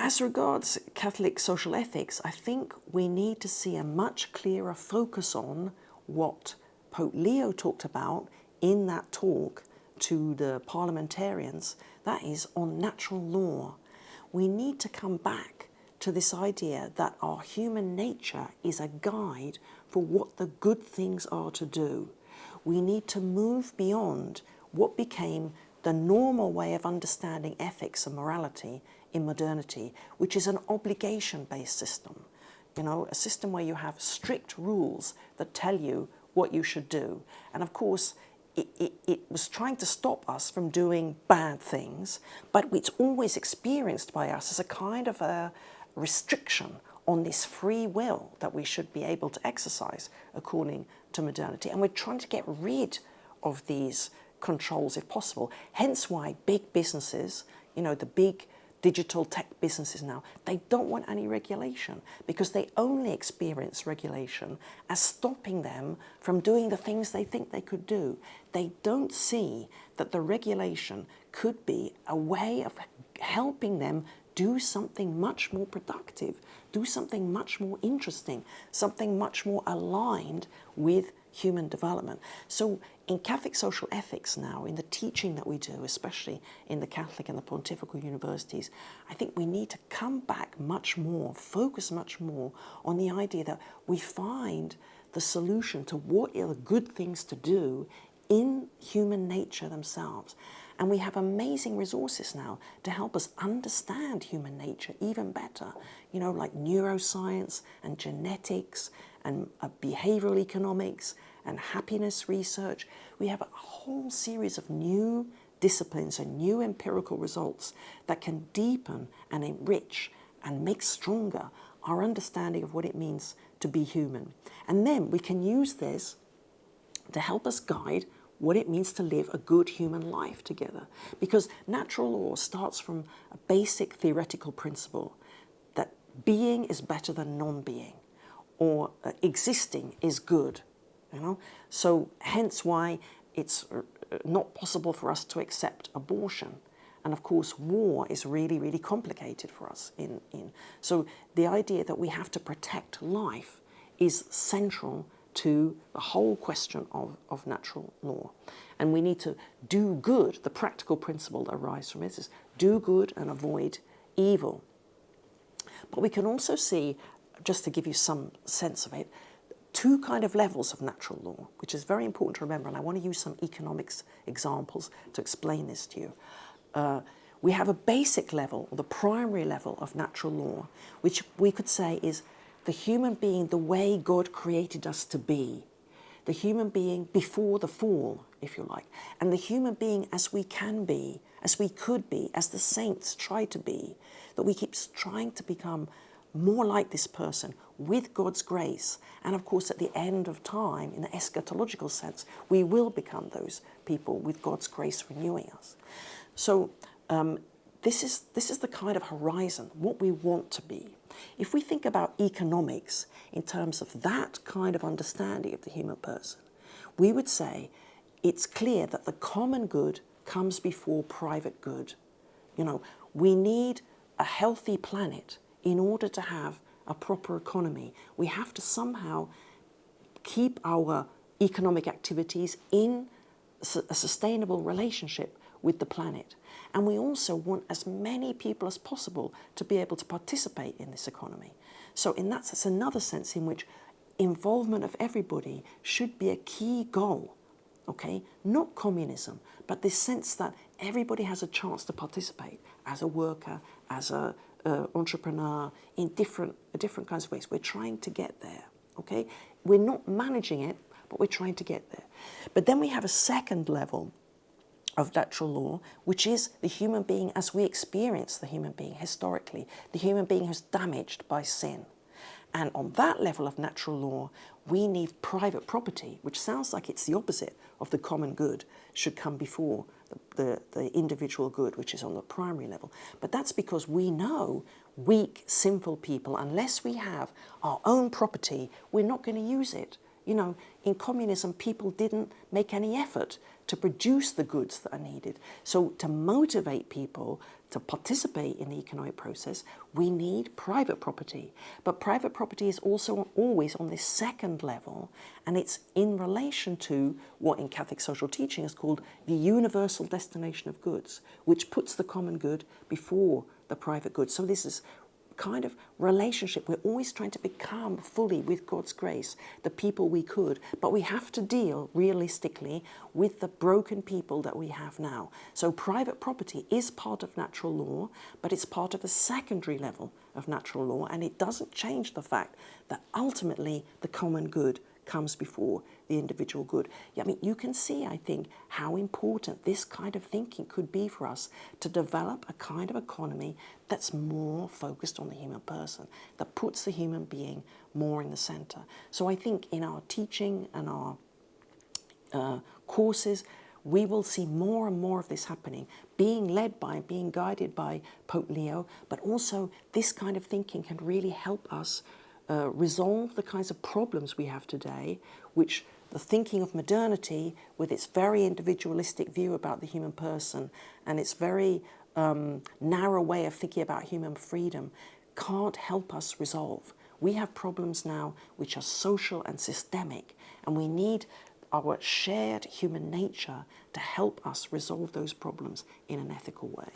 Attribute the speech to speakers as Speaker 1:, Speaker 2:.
Speaker 1: As regards Catholic social ethics, I think we need to see a much clearer focus on what Pope Leo talked about in that talk to the parliamentarians, that is on natural law. We need to come back to this idea that our human nature is a guide for what the good things are to do. We need to move beyond what became the normal way of understanding ethics and morality in modernity, which is an obligation-based system. You know, a system where you have strict rules that tell you what you should do. And of course, it was trying to stop us from doing bad things, but it's always experienced by us as a kind of a restriction on this free will that we should be able to exercise according to modernity. And we're trying to get rid of these controls if possible. Hence why big businesses, you know, the big digital tech businesses now, they don't want any regulation because they only experience regulation as stopping them from doing the things they think they could do. They don't see that the regulation could be a way of helping them do something much more productive, do something much more interesting, something much more aligned with human development. So in Catholic social ethics now, in the teaching that we do, especially in the Catholic and the Pontifical universities, I think we need to come back much more, focus much more on the idea that we find the solution to what are the good things to do in human nature themselves. And we have amazing resources now to help us understand human nature even better, you know, like neuroscience and genetics and behavioral economics and happiness research. We have a whole series of new disciplines and new empirical results that can deepen and enrich and make stronger our understanding of what it means to be human. And then we can use this to help us guide what it means to live a good human life together. Because natural law starts from a basic theoretical principle that being is better than non-being, or existing is good, you know? So hence why it's not possible for us to accept abortion. And of course, war is really, really complicated for us. So the idea that we have to protect life is central to the whole question of natural law. And we need to do good. The practical principle that arises from this is do good and avoid evil. But we can also see, just to give you some sense of it, two kind of levels of natural law, which is very important to remember, and I want to use some economics examples to explain this to you. We have a basic level, or the primary level of natural law, which we could say is the human being the way God created us to be, the human being before the fall, if you like, and the human being as we can be, as we could be, as the saints try to be, that we keep trying to become more like this person with God's grace. And of course, at the end of time, in the eschatological sense, we will become those people with God's grace renewing us. So this is the kind of horizon, what we want to be. If we think about economics in terms of that kind of understanding of the human person, we would say it's clear that the common good comes before private good. You know, we need a healthy planet in order to have a proper economy. We have to somehow keep our economic activities in a sustainable relationship with the planet. And we also want as many people as possible to be able to participate in this economy. So in that sense, another sense in which involvement of everybody should be a key goal, okay? Not communism, but this sense that everybody has a chance to participate as a worker, as a entrepreneur, in different kinds of ways. We're trying to get there, okay? We're not managing it, but we're trying to get there. But then we have a second level of natural law, which is the human being as we experience the human being historically, the human being who's damaged by sin. And on that level of natural law, we need private property, which sounds like it's the opposite of the common good, should come before the individual good, which is on the primary level. But that's because we know weak, sinful people, unless we have our own property, we're not going to use it You know, in communism, people didn't make any effort to produce the goods that are needed. So to motivate people to participate in the economic process, we need private property. But private property is also always on this second level, and it's in relation to what in Catholic social teaching is called the universal destination of goods, which puts the common good before the private good. So this is kind of relationship. We're always trying to become fully, with God's grace, the people we could, but we have to deal realistically with the broken people that we have now. So private property is part of natural law, but it's part of a secondary level of natural law, and it doesn't change the fact that ultimately the common good comes before the individual good. I mean, you can see, I think, how important this kind of thinking could be for us to develop a kind of economy that's more focused on the human person, that puts the human being more in the center. So I think in our teaching and our courses, we will see more and more of this happening, being led by, being guided by Pope Leo, but also this kind of thinking can really help us resolve the kinds of problems we have today, which the thinking of modernity, with its very individualistic view about the human person and its very narrow way of thinking about human freedom, can't help us resolve. We have problems now which are social and systemic, and we need our shared human nature to help us resolve those problems in an ethical way.